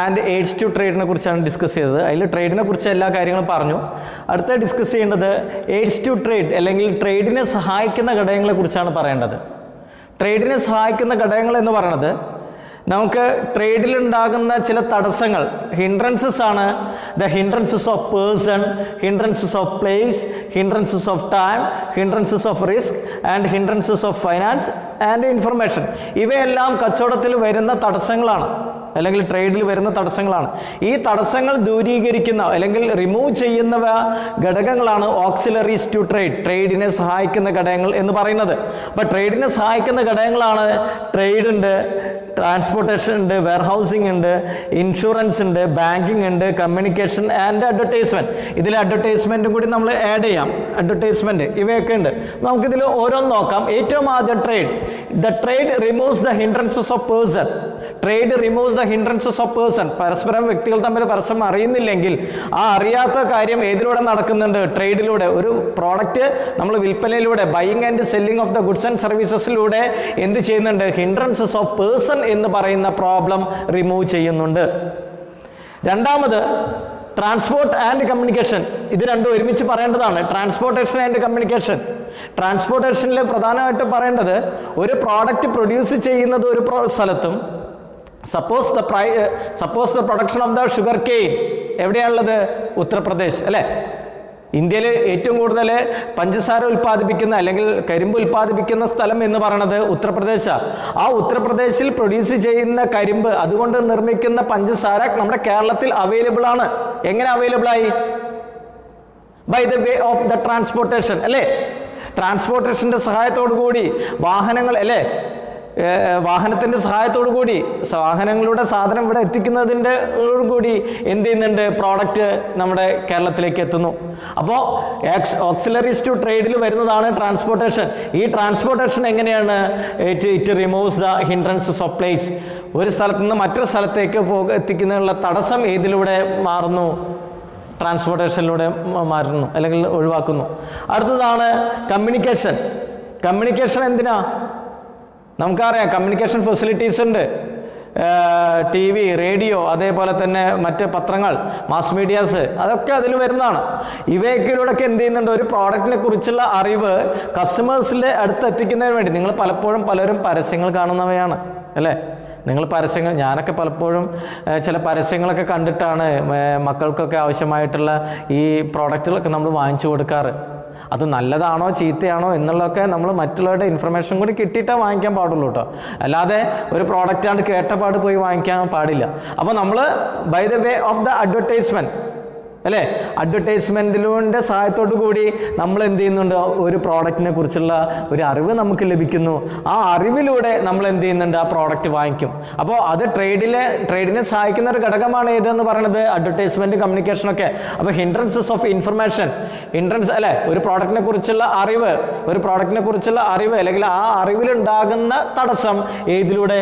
A: ആൻഡ് എയ്ഡ്സ് ടു ട്രേഡിനെ കുറിച്ചാണ് ഡിസ്കസ് ചെയ്തത്. അതിൽ ട്രേഡിനെ കുറിച്ച് എല്ലാ കാര്യങ്ങളും പറഞ്ഞു. അടുത്ത ഡിസ്കസ് ചെയ്യേണ്ടത് എയ്ഡ്സ് ടു ട്രേഡ് അല്ലെങ്കിൽ ട്രേഡിനെ സഹായിക്കുന്ന ഘടകങ്ങളെ കുറിച്ചാണ് പറയേണ്ടത്. ട്രേഡിനെ സഹായിക്കുന്ന ഘടകങ്ങൾ എന്ന് പറയുന്നത് നമുക്ക് ട്രേഡിലുണ്ടാകുന്ന ചില തടസ്സങ്ങൾ, ഹിൻഡ്രൻസസ് ആണ്. The hindrances of person, hindrances of place, hindrances of time, hindrances of risk and hindrances of finance and information. ഇവയെല്ലാം കച്ചവടത്തിൽ വരുന്ന തടസ്സങ്ങളാണ് അല്ലെങ്കിൽ ട്രേഡിൽ വരുന്ന തടസ്സങ്ങളാണ്. ഈ തടസ്സങ്ങൾ ദൂരീകരിക്കുന്ന അല്ലെങ്കിൽ റിമൂവ് ചെയ്യുന്ന ഘടകങ്ങളാണ് ഓക്സിലറീസ് ടു ട്രേഡ്, ട്രേഡിനെ സഹായിക്കുന്ന ഘടകങ്ങൾ എന്ന് പറയുന്നത്. അപ്പോൾ ട്രേഡിനെ സഹായിക്കുന്ന ഘടകങ്ങളാണ് ട്രേഡ് ഉണ്ട്, ട്രാൻസ്പോർട്ടേഷൻ ഉണ്ട്, വെയർഹൗസിംഗ് ഉണ്ട്, ഇൻഷുറൻസ് ഉണ്ട്, ബാങ്കിങ് ഉണ്ട്, കമ്മ്യൂണിക്കേഷൻ ആൻഡ് അഡ്വർടൈസ്മെൻറ്റ്. ഇതിൽ അഡ്വർടൈസ്മെൻറ്റും കൂടി നമ്മൾ ആഡ് ചെയ്യാം. അഡ്വർടൈസ്മെൻറ്റ് ഇവയൊക്കെ ഉണ്ട്. നമുക്കിതിൽ ഓരോന്ന് നോക്കാം. ഏറ്റവും ആദ്യം trade. The trade removes the hindrances of person. Trade removes the hindrances of person. പരസ്പരം വ്യക്തികൾ തമ്മിൽ പരസ്പരം അറിയുന്നില്ലെങ്കിൽ ആ അറിയാത്ത കാര്യം ഏതിലൂടെ നടക്കുന്നുണ്ട്? ട്രേഡിലൂടെ. ഒരു പ്രോഡക്റ്റ് നമ്മൾ വിൽപ്പനയിലൂടെ, buying and selling of the goods and സർവീസസിലൂടെ എന്ത് ചെയ്യുന്നുണ്ട്? ഹിൻഡ്രൻസസ് ഓഫ് പേഴ്സൺ എന്ന് പറയുന്ന പ്രോബ്ലം റിമൂവ് ചെയ്യുന്നുണ്ട്. രണ്ടാമത് ട്രാൻസ്പോർട്ട് ആൻഡ് കമ്മ്യൂണിക്കേഷൻ. ഇത് രണ്ടും ഒരുമിച്ച് പറയേണ്ടതാണ്. Transportation and communication. ട്രാൻസ്പോർട്ടേഷനിൽ പ്രധാനമായിട്ട് പറയേണ്ടത് ഒരു പ്രോഡക്റ്റ് പ്രൊഡ്യൂസ് ചെയ്യുന്നത് ഒരു സ്ഥലത്തും, suppose the production of the sugar cane എവിടെയാണുള്ളത്? Uttar Pradesh അല്ലേ? ഇന്ത്യയിൽ ഏറ്റവും കൂടുതൽ പഞ്ചസാര ഉൽപ്പാദിപ്പിക്കുന്ന അല്ലെങ്കിൽ കരിമ്പ് ഉൽപ്പാദിപ്പിക്കുന്ന സ്ഥലം എന്ന് പറയുന്നത് ഉത്തർപ്രദേശാണ്. ആ ഉത്തർപ്രദേശിൽ പ്രൊഡ്യൂസ് ചെയ്യുന്ന കരിമ്പ്, അതുകൊണ്ട് നിർമ്മിക്കുന്ന പഞ്ചസാര നമ്മുടെ കേരളത്തിൽ അവൈലബിൾ ആണ്. എങ്ങനെ അവൈലബിൾ ആയി? By the way of the transportation അല്ലേ? ട്രാൻസ്പോർട്ടേഷൻ്റെ സഹായത്തോടു കൂടി വാഹനങ്ങൾ അല്ലേ, വാഹനത്തിൻ്റെ സഹായത്തോടു കൂടി വാഹനങ്ങളുടെ സാധനം ഇവിടെ എത്തിക്കുന്നതിൻ്റെ കൂടി എന്ത് ചെയ്യുന്നുണ്ട്? പ്രോഡക്റ്റ് നമ്മുടെ കേരളത്തിലേക്ക് എത്തുന്നു. അപ്പോൾ ഓക്സിലറീസ് ടു ട്രേഡിൽ വരുന്നതാണ് ട്രാൻസ്പോർട്ടേഷൻ. ഈ ട്രാൻസ്പോർട്ടേഷൻ എങ്ങനെയാണ്? It removes the hindrances of place. ഒരു സ്ഥലത്ത് നിന്ന് മറ്റൊരു സ്ഥലത്തേക്ക് എത്തിക്കുന്നതിനുള്ള തടസ്സം ഏതിലൂടെ മാറുന്നു? ട്രാൻസ്പോർട്ടേഷനിലൂടെ മാറുന്നു അല്ലെങ്കിൽ ഒഴിവാക്കുന്നു. അടുത്തതാണ് കമ്മ്യൂണിക്കേഷൻ. കമ്മ്യൂണിക്കേഷൻ എന്തിനാ? നമുക്കറിയാം കമ്മ്യൂണിക്കേഷൻ ഫെസിലിറ്റീസ് ഉണ്ട്. ടി വി, റേഡിയോ, അതേപോലെ തന്നെ മറ്റ് പത്രങ്ങൾ, മാസ് മീഡിയാസ്, അതൊക്കെ അതിൽ വരുന്നതാണ്. ഇവയൊക്കെയിലൂടെയൊക്കെ എന്ത് ചെയ്യുന്നുണ്ട്? ഒരു പ്രോഡക്റ്റിനെ കുറിച്ചുള്ള അറിവ് കസ്റ്റമേഴ്സിൻ്റെ അടുത്ത് എത്തിക്കുന്നതിന് വേണ്ടി നിങ്ങൾ പലരും പരസ്യങ്ങൾ കാണുന്നവയാണ് അല്ലേ? നിങ്ങൾ പരസ്യങ്ങൾ, ഞാനൊക്കെ പലപ്പോഴും ചില പരസ്യങ്ങളൊക്കെ കണ്ടിട്ടാണ് മക്കൾക്കൊക്കെ ആവശ്യമായിട്ടുള്ള ഈ പ്രോഡക്റ്റുകളൊക്കെ നമ്മൾ വാങ്ങിച്ചു കൊടുക്കാറ്. അത് നല്ലതാണോ ചീത്തയാണോ എന്നുള്ളതൊക്കെ നമ്മൾ മറ്റുള്ളവരുടെ ഇൻഫർമേഷൻ കൂടി കിട്ടിയിട്ടേ വാങ്ങിക്കാൻ പാടുള്ളൂ കേട്ടോ. അല്ലാതെ ഒരു പ്രോഡക്റ്റാണ് കേട്ടപാട് പോയി വാങ്ങിക്കാൻ പാടില്ല. അപ്പോൾ നമ്മൾ by the way of the advertisement അല്ലേ, അഡ്വർടൈസ്മെൻറ്റിലൂടെ സഹായത്തോടു കൂടി നമ്മൾ എന്ത് ചെയ്യുന്നുണ്ട്? ഒരു പ്രോഡക്റ്റിനെ കുറിച്ചുള്ള ഒരു അറിവ് നമുക്ക് ലഭിക്കുന്നു. ആ അറിവിലൂടെ നമ്മൾ എന്ത് ചെയ്യുന്നുണ്ട്? ആ പ്രോഡക്റ്റ് വാങ്ങിക്കും. അപ്പോൾ അത് ട്രേഡിനെ സഹായിക്കുന്ന ഒരു ഘടകമാണ് ഏതെന്ന് പറയുന്നത് അഡ്വർടൈസ്മെൻറ്റ്, കമ്മ്യൂണിക്കേഷനൊക്കെ. അപ്പോൾ ഹിൻഡ്രൻസസ് ഓഫ് ഇൻഫർമേഷൻ, ഹിൻഡ്രൻസ് അല്ലേ, ഒരു പ്രോഡക്റ്റിനെ കുറിച്ചുള്ള അറിവ് അല്ലെങ്കിൽ ആ അറിവിലുണ്ടാകുന്ന തടസ്സം ഏതിലൂടെ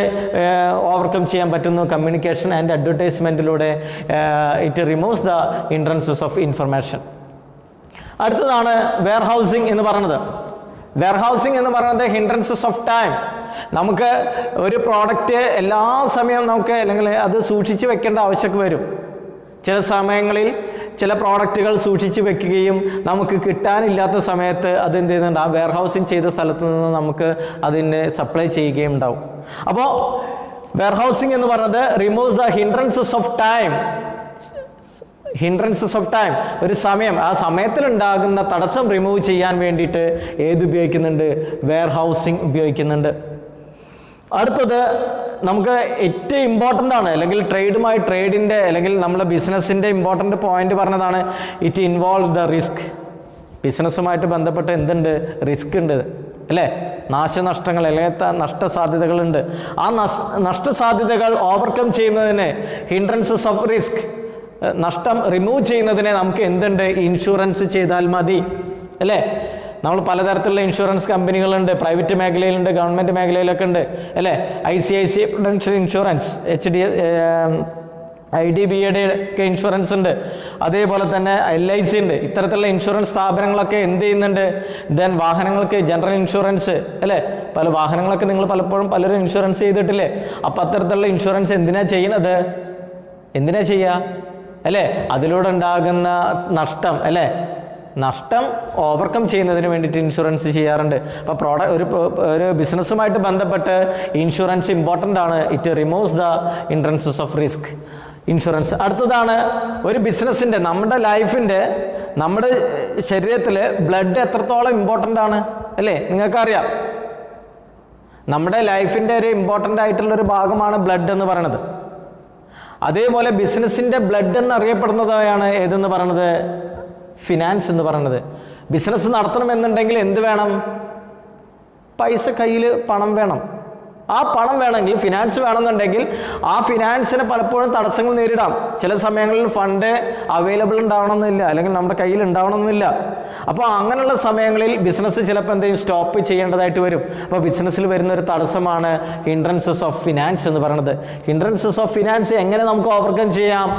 A: ഓവർകം ചെയ്യാൻ പറ്റുന്നു? കമ്മ്യൂണിക്കേഷൻ ആൻഡ് അഡ്വർടൈസ്മെൻറ്റിലൂടെ. It removes the hindrances of information. അടുത്തതാണ് വെയർഹൗസിംഗ് എന്ന് പറയുന്നത്. വെയർഹൗസിംഗ് എന്ന് പറയുന്നത് ഹിൻഡ്രൻസസ് ഓഫ് ടൈം. നമുക്ക് ഒരു പ്രോഡക്റ്റ് എല്ലാ സമയവും നമുക്ക് അല്ലെങ്കിൽ അത് സൂക്ഷിച്ച് വെക്കേണ്ട ആവശ്യമൊക്കെ വരും. ചില സമയങ്ങളിൽ ചില പ്രോഡക്റ്റുകൾ സൂക്ഷിച്ച് വെക്കുകയും നമുക്ക് കിട്ടാനില്ലാത്ത സമയത്ത് അത് എന്ത് ചെയ്യുന്നുണ്ട്? ആ വെയർഹൗസിംഗ് ചെയ്ത സ്ഥലത്ത് നിന്ന് നമുക്ക് അതിനെ സപ്ലൈ ചെയ്യുകയും ഉണ്ടാവും. അപ്പോൾ വെയർഹൗസിംഗ് എന്ന് പറയുന്നത് removes the hindrances of time. Hindrances of time, ഒരു സമയം, ആ സമയത്തിലുണ്ടാകുന്ന തടസ്സം റിമൂവ് ചെയ്യാൻ വേണ്ടിയിട്ട് ഉപയോഗിക്കുന്നുണ്ട്? വെയർഹൗസിംഗ് ഉപയോഗിക്കുന്നുണ്ട്. അടുത്തത് നമുക്ക് ഏറ്റവും ഇമ്പോർട്ടൻ്റ് ആണ്, അല്ലെങ്കിൽ ട്രേഡിൻ്റെ അല്ലെങ്കിൽ നമ്മുടെ ബിസിനസ്സിൻ്റെ ഇമ്പോർട്ടൻ്റ് പോയിന്റ് പറഞ്ഞതാണ് ഇറ്റ് ഇൻവോൾവ് ദ റിസ്ക്. ബിസിനസ്സുമായിട്ട് ബന്ധപ്പെട്ട് എന്തുണ്ട്? റിസ്ക് ഉണ്ട് അല്ലേ? നാശനഷ്ടങ്ങൾ അല്ലെങ്കിൽ നഷ്ടസാധ്യതകളുണ്ട്. ആ നഷ്ടസാധ്യതകൾ ഓവർകം ചെയ്യുന്നതിന് ഹിൻഡ്രൻസസ് ഓഫ് റിസ്ക്, നഷ്ടം റിമൂവ് ചെയ്യുന്നതിനെ നമുക്ക് എന്തുണ്ട്? ഇൻഷുറൻസ് ചെയ്താൽ മതി അല്ലേ? നമ്മൾ പലതരത്തിലുള്ള ഇൻഷുറൻസ് കമ്പനികളുണ്ട്. പ്രൈവറ്റ് മേഖലയിലുണ്ട്, ഗവൺമെൻറ് മേഖലയിലൊക്കെ ഉണ്ട് അല്ലേ? ICICI പ്രൊഡൻഷ്യൽ ഇൻഷുറൻസ്, IDBIയുടെ ഒക്കെ ഇൻഷുറൻസ് ഉണ്ട്. അതേപോലെ തന്നെ LIC ഉണ്ട്. ഇത്തരത്തിലുള്ള ഇൻഷുറൻസ് സ്ഥാപനങ്ങളൊക്കെ എന്ത് ചെയ്യുന്നുണ്ട്? ദെൻ വാഹനങ്ങൾക്ക് ജനറൽ ഇൻഷുറൻസ് അല്ലേ? പല വാഹനങ്ങളൊക്കെ നിങ്ങൾ പലരും ഇൻഷുറൻസ് ചെയ്തിട്ടില്ലേ? അപ്പം അത്തരത്തിലുള്ള ഇൻഷുറൻസ് എന്തിനാ ചെയ്യുക അല്ലേ? അതിലൂടെ ഉണ്ടാകുന്ന നഷ്ടം അല്ലേ, നഷ്ടം ഓവർകം ചെയ്യുന്നതിന് വേണ്ടിയിട്ട് ഇൻഷുറൻസ് ചെയ്യാറുണ്ട്. അപ്പോൾ ഒരു ബിസിനസ്സുമായിട്ട് ബന്ധപ്പെട്ട് ഇൻഷുറൻസ് ഇമ്പോർട്ടൻ്റ് ആണ്. It removes the hindrances of risk, insurance. അടുത്തതാണ് ഒരു ബിസിനസ്സിൻ്റെ, നമ്മുടെ ശരീരത്തിൽ ബ്ലഡ് എത്രത്തോളം ഇമ്പോർട്ടൻ്റ് ആണ് അല്ലേ? നിങ്ങൾക്കറിയാം നമ്മുടെ ലൈഫിൻ്റെ ഒരു ഇമ്പോർട്ടൻ്റ് ആയിട്ടുള്ളൊരു ഭാഗമാണ് ബ്ലഡ് എന്ന് പറയുന്നത്. അതേപോലെ ബിസിനസ്സിൻ്റെ ബ്ലഡ് എന്നറിയപ്പെടുന്നതാണ് ഏതെന്ന് പറയുന്നത്? ഫിനാൻസ് എന്ന് പറയുന്നത്. ബിസിനസ് നടത്തണമെന്നുണ്ടെങ്കിൽ എന്ത് വേണം? പൈസ, കയ്യിൽ പണം വേണം. ആ പണം വേണമെങ്കിൽ, ഫിനാൻസ് വേണമെന്നുണ്ടെങ്കിൽ ആ ഫിനാൻസിന് പലപ്പോഴും തടസ്സങ്ങൾ നേരിടാം. ചില സമയങ്ങളിൽ ഫണ്ട് അവൈലബിൾ ഉണ്ടാവണമെന്നില്ല, അല്ലെങ്കിൽ നമ്മുടെ കയ്യിൽ ഉണ്ടാവണമെന്നില്ല. അപ്പോൾ അങ്ങനെയുള്ള സമയങ്ങളിൽ ബിസിനസ് ചിലപ്പോൾ എന്തെങ്കിലും സ്റ്റോപ്പ് ചെയ്യേണ്ടതായിട്ട് വരും. അപ്പോൾ ബിസിനസ്സിൽ വരുന്ന ഒരു തടസ്സമാണ് ഹിൻഡ്രൻസസ് ഓഫ് ഫിനാൻസ് എന്ന് പറയുന്നത്. ഹിൻഡ്രൻസസ് ഓഫ് ഫിനാൻസ് എങ്ങനെ നമുക്ക് ഓവർകം ചെയ്യാം?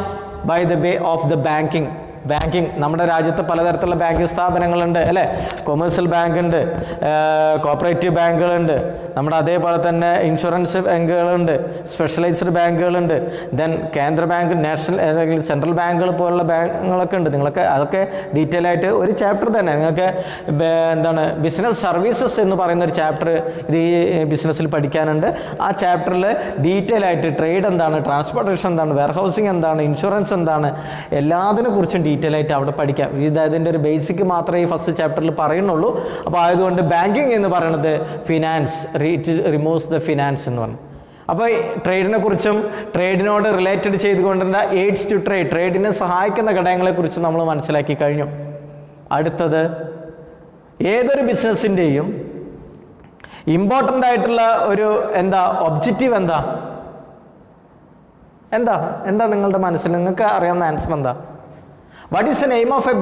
A: By the way of the banking. നമ്മുടെ രാജ്യത്ത് പലതരത്തിലുള്ള ബാങ്കിങ് സ്ഥാപനങ്ങളുണ്ട് അല്ലേ? കൊമേഴ്സ്യൽ ബാങ്ക് ഉണ്ട്, കോപ്പറേറ്റീവ് ബാങ്കുകളുണ്ട്, നമ്മുടെ അതേപോലെ തന്നെ ഇൻഷുറൻസ് ബാങ്കുകളുണ്ട്, സ്പെഷ്യലൈസ്ഡ് ബാങ്കുകളുണ്ട്, ദെൻ കേന്ദ്ര ബാങ്ക്, നാഷണൽ അല്ലെങ്കിൽ സെൻട്രൽ ബാങ്കുകൾ പോലുള്ള ബാങ്കുകളൊക്കെ ഉണ്ട്. അതൊക്കെ ഡീറ്റെയിൽ ആയിട്ട് ഒരു ചാപ്റ്റർ തന്നെ നിങ്ങൾക്ക് ബിസിനസ് സർവീസസ് എന്ന് പറയുന്ന ഒരു ചാപ്റ്റർ ഇത് ഈ ബിസിനസ്സിൽ പഠിക്കാനുണ്ട്. ആ ചാപ്റ്ററിൽ ഡീറ്റെയിൽ ആയിട്ട് ട്രേഡ് എന്താണ്, ട്രാൻസ്പോർട്ടേഷൻ എന്താണ്, വെയർഹൗസിംഗ് എന്താണ്, ഇൻഷുറൻസ് എന്താണ്, എല്ലാത്തിനെ കുറിച്ചും ഡീറ്റെയിൽ ആയിട്ട് അവിടെ പഠിക്കാം. ഇതിൻ്റെ ഒരു ബേസിക് മാത്രമേ ഈ ഫസ്റ്റ് ചാപ്റ്ററിൽ പറയുന്നുള്ളൂ. അപ്പോൾ ആയതുകൊണ്ട് ബാങ്കിങ് എന്ന് പറയുന്നത് finance, it removes the finance എന്ന് പറഞ്ഞു. അപ്പോൾ ട്രേഡിനെ കുറിച്ചും ട്രേഡിനോട് റിലേറ്റഡ് ചെയ്തുകൊണ്ടുള്ള എയ്ഡ്സ് ടു ട്രേഡിനെ സഹായിക്കുന്ന ഘടകങ്ങളെക്കുറിച്ച് നമ്മൾ മനസ്സിലാക്കി കഴിഞ്ഞു. അടുത്തത് ഏതൊരു ബിസിനസ്സിൻ്റെയും ഇമ്പോർട്ടൻ്റ് ആയിട്ടുള്ള ഒരു ഒബ്ജക്റ്റീവ് എന്താ നിങ്ങളുടെ മനസ്സിൽ നിങ്ങൾക്ക് അറിയാവുന്ന ആൻസർ എന്താ? What is the aim of A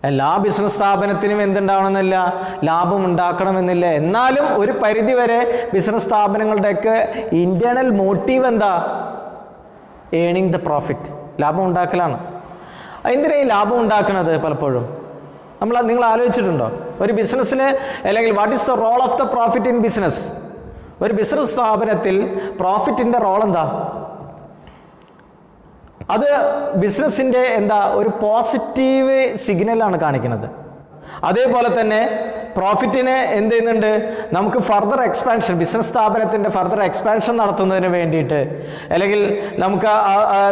A: എല്ലാ ബിസിനസ് സ്ഥാപനത്തിനും എന്തുണ്ടാവണമെന്നില്ല, ലാഭം ഉണ്ടാക്കണമെന്നില്ല. എന്നാലും ഒരു പരിധി വരെ ബിസിനസ് സ്ഥാപനങ്ങളുടെയൊക്കെ ഇൻറ്റേർണൽ മോട്ടീവ് എന്താ? ഏണിങ് ദ പ്രോഫിറ്റ്, ലാഭം ഉണ്ടാക്കലാണ്. എന്തിനാണ് ഈ ലാഭം ഉണ്ടാക്കുന്നത്? പലപ്പോഴും നിങ്ങൾ ആലോചിച്ചിട്ടുണ്ടോ? ഒരു ബിസിനസ്സിന് അല്ലെങ്കിൽ what is the role of the profit in business? ഒരു ബിസിനസ് സ്ഥാപനത്തിൽ പ്രോഫിറ്റിൻ്റെ റോൾ എന്താ? അത് ബിസിനസ്സിൻ്റെ ഒരു പോസിറ്റീവ് സിഗ്നലാണ് കാണിക്കുന്നത്. അതേപോലെ തന്നെ പ്രോഫിറ്റിനെ എന്ത് ചെയ്യുന്നുണ്ട്? നമുക്ക് ഫർദർ എക്സ്പാൻഷൻ, ബിസിനസ് സ്ഥാപനത്തിൻ്റെ ഫർദർ എക്സ്പാൻഷൻ നടത്തുന്നതിന് വേണ്ടിയിട്ട്, അല്ലെങ്കിൽ നമുക്ക്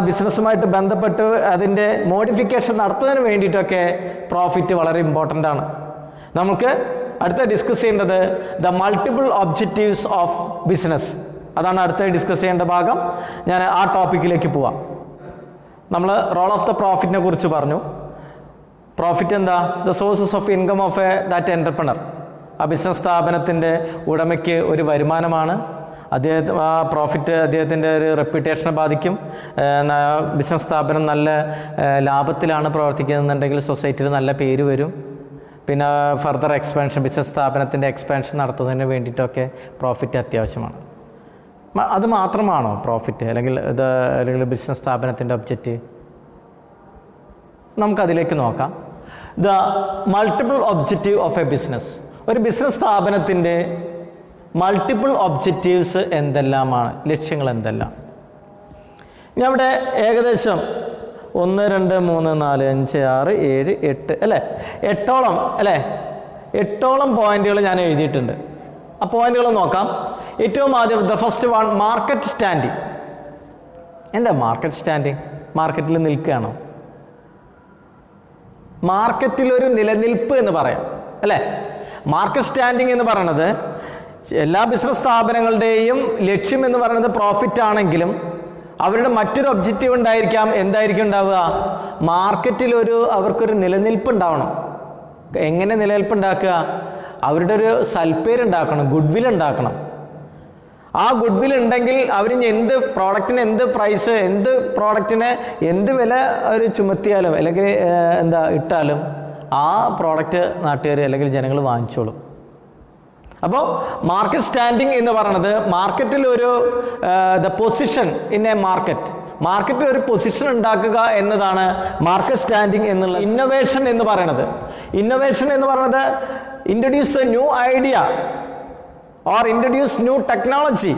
A: ബിസിനസ്സുമായിട്ട് ബന്ധപ്പെട്ട് അതിൻ്റെ മോഡിഫിക്കേഷൻ നടത്തുന്നതിന് വേണ്ടിയിട്ടൊക്കെ പ്രോഫിറ്റ് വളരെ ഇമ്പോർട്ടൻ്റ് ആണ്. നമുക്ക് അടുത്ത ഡിസ്കസ് ചെയ്യേണ്ടത് the multiple objectives of business. അതാണ് അടുത്ത ഡിസ്കസ് ചെയ്യേണ്ട ഭാഗം. ഞാൻ ആ ടോപ്പിക്കിലേക്ക് പോവാം. നമ്മൾ റോൾ ഓഫ് ദ പ്രോഫിറ്റിനെ കുറിച്ച് പറഞ്ഞു. പ്രോഫിറ്റ് എന്താ? The sources of income of that entrepreneur. ആ ബിസിനസ് സ്ഥാപനത്തിൻ്റെ ഉടമയ്ക്ക് ഒരു വരുമാനമാണ്. ആ പ്രോഫിറ്റ് അദ്ദേഹത്തിൻ്റെ ഒരു റെപ്യൂട്ടേഷനെ ബാധിക്കും. ബിസിനസ് സ്ഥാപനം നല്ല ലാഭത്തിലാണ് പ്രവർത്തിക്കുന്നുണ്ടെങ്കിൽ സൊസൈറ്റിയിൽ നല്ല പേര് വരും. പിന്നെ ഫർദർ എക്സ്പാൻഷൻ, ബിസിനസ് സ്ഥാപനത്തിൻ്റെ എക്സ്പാൻഷൻ നടത്തുന്നതിന് വേണ്ടിയിട്ടൊക്കെ പ്രോഫിറ്റ് അത്യാവശ്യമാണ്. അത് മാത്രമാണോ പ്രോഫിറ്റ് അല്ലെങ്കിൽ ബിസിനസ് സ്ഥാപനത്തിൻ്റെ ഒബ്ജക്റ്റീവ്? നമുക്കതിലേക്ക് നോക്കാം. The multiple objective of a business. ഒരു ബിസിനസ് സ്ഥാപനത്തിൻ്റെ മൾട്ടിപ്പിൾ ഒബ്ജക്റ്റീവ്സ് എന്തെല്ലാമാണ്? ലക്ഷ്യങ്ങൾ എന്തെല്ലാം? ഞാൻ ഇവിടെ ഏകദേശം 1, 2, 3, 4, 5, 6, 7, 8 അല്ലേ, 8ഓളം അല്ലേ, 8ഓളം പോയിന്റുകൾ ഞാൻ എഴുതിയിട്ടുണ്ട്. ആ പോയിന്റുകൾ നോക്കാം. ഏറ്റവും ആദ്യം the first one, market standing. എന്താ മാർക്കറ്റ് സ്റ്റാൻഡിങ്? മാർക്കറ്റിൽ നിൽക്കുകയാണോ? മാർക്കറ്റിലൊരു നിലനിൽപ്പ് എന്ന് പറയാം അല്ലേ. മാർക്കറ്റ് സ്റ്റാൻഡിങ് എന്ന് പറയുന്നത് എല്ലാ ബിസിനസ് സ്ഥാപനങ്ങളുടെയും ലക്ഷ്യം എന്ന് പറയുന്നത് പ്രോഫിറ്റ് ആണെങ്കിലും അവരുടെ മറ്റൊരു ഒബ്ജക്റ്റീവ് ഉണ്ടായിരിക്കാം. എന്തായിരിക്കും ഉണ്ടാവുക? അവർക്കൊരു നിലനിൽപ്പ് ഉണ്ടാവണം. എങ്ങനെ നിലനിൽപ്പ് ഉണ്ടാക്കുക? അവരുടെ ഒരു സൽപ്പേരുണ്ടാക്കണം, ഗുഡ് വിൽ ഉണ്ടാക്കണം. ആ ഗുഡ് വിൽ ഉണ്ടെങ്കിൽ അവർ എന്ത് പ്രോഡക്റ്റിന് എന്ത് പ്രൈസ്, എന്ത് പ്രോഡക്റ്റിന് എന്ത് വില അവർ ചുമത്തിയാലും അല്ലെങ്കിൽ ഇട്ടാലും ആ പ്രോഡക്റ്റ് നാട്ടുകാർ അല്ലെങ്കിൽ ജനങ്ങൾ വാങ്ങിച്ചോളും. അപ്പോൾ മാർക്കറ്റ് സ്റ്റാൻഡിങ് എന്ന് പറയുന്നത് മാർക്കറ്റിൽ ദ പൊസിഷൻ ഇൻ എ മാർക്കറ്റിൽ ഒരു പൊസിഷൻ ഉണ്ടാക്കുക എന്നതാണ് മാർക്കറ്റ് സ്റ്റാൻഡിങ് എന്നുള്ള. ഇന്നൊവേഷൻ എന്ന് പറയുന്നത് introduce A new idea or introduce new technology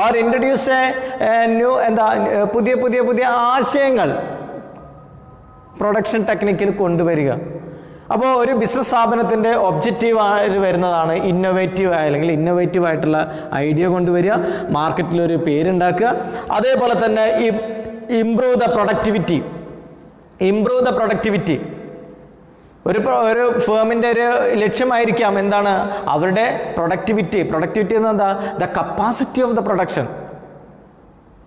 A: or introduce a new പുതിയ ആശയങ്ങൾ പ്രൊഡക്ഷൻ ടെക്നിക്കിൽ കൊണ്ടുവരിക. അപ്പോൾ ഒരു ബിസിനസ് സ്ഥാപനത്തിൻ്റെ ഒബ്ജക്റ്റീവ് വരുന്നതാണ് ഇന്നോവേറ്റീവ് ആയിട്ടുള്ള ഐഡിയ കൊണ്ടുവരിക, മാർക്കറ്റിലൊരു പേരുണ്ടാക്കുക. അതേപോലെ തന്നെ ഇംപ്രൂവ് ദ പ്രൊഡക്ടിവിറ്റി. ഒരു ഫേമിൻ്റെ ഒരു ലക്ഷ്യമായിരിക്കാം എന്താണ്? അവരുടെ പ്രൊഡക്ടിവിറ്റി എന്താ? The capacity of the production.